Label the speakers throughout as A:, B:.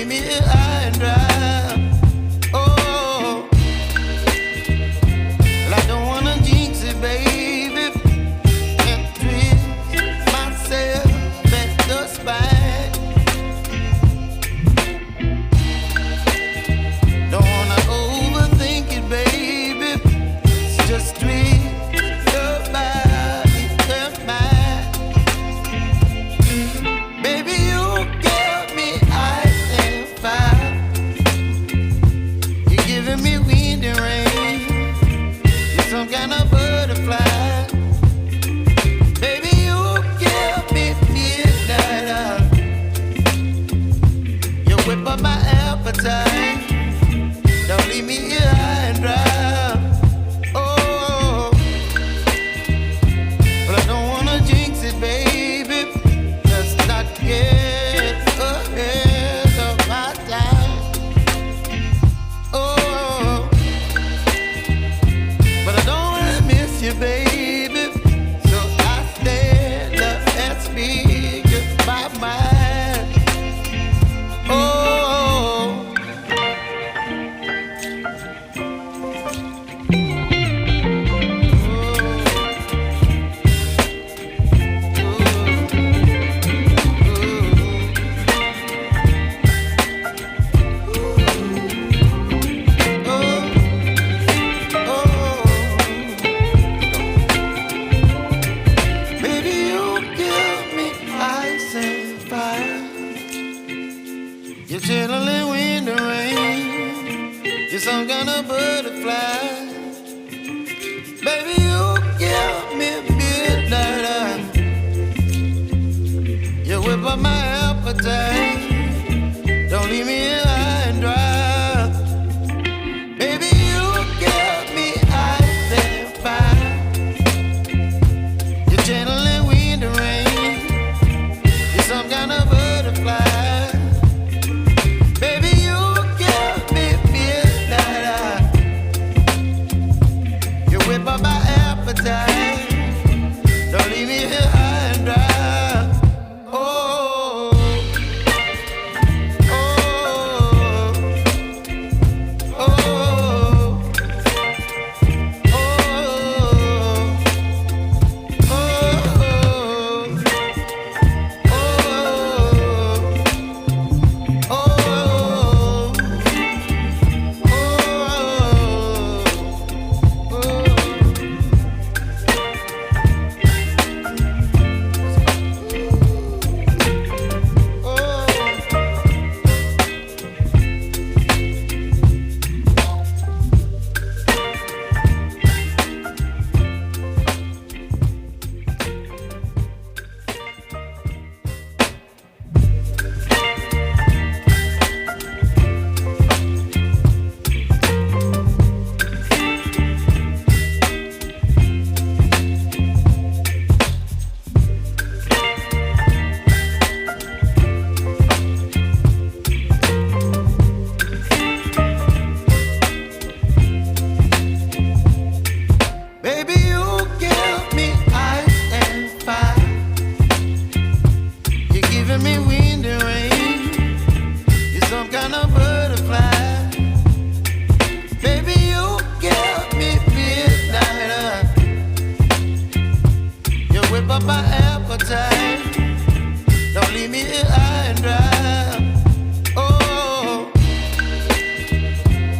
A: leave me high and dry. Oh, well, I don't wanna jinx it, baby, and twist myself at the spine. Don't wanna overthink it, baby. It's just twist your body and mine. Baby, you give me ice and fire. You're giving me wind and rain. You're some kind of butterfly. Baby, you give me midnight. You whip up my appetite. Don't leave me here high and dry. Oh, but I don't wanna jinx it, baby. Let's not get ahead of my time. Oh, but I don't wanna miss you, baby. So I stand up and speak my mind. Oh. Baby, you give me ice and fire. You're chilling wind and rain. You're some kind of butterfly. Baby, you give me midnight. You whip up my appetite. Don't leave me here high and dry. Baby, you give me ice and fire. You're channeling wind and rain. You're some kind of butterfly. Baby, you give me midnight. You whip up my appetite. Don't leave me here high and dry. Oh, oh, oh, oh, baby, you give me ice and fire. You're giving me wind and rain. You're some kind of butterfly. Baby, you give me midnight. You whip up my appetite. Don't leave me here high and dry. Oh,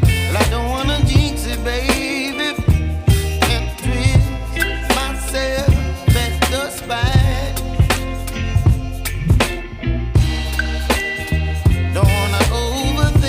A: well, I don't wanna jinx it, baby, and twist myself at the spine. Don't wanna overthink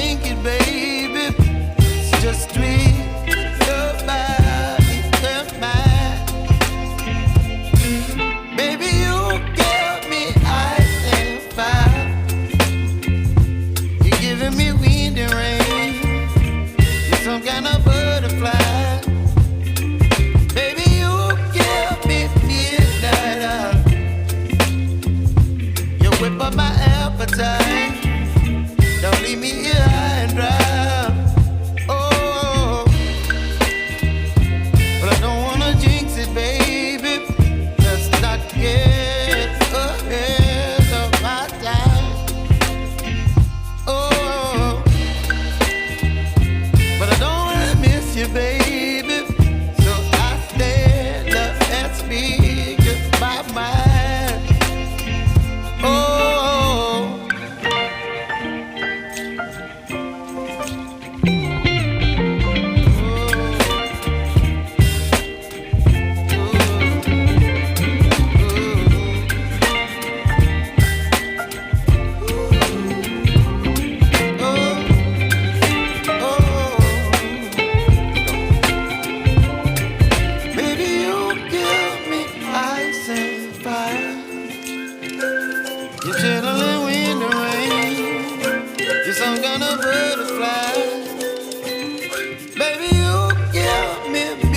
A: You're chilling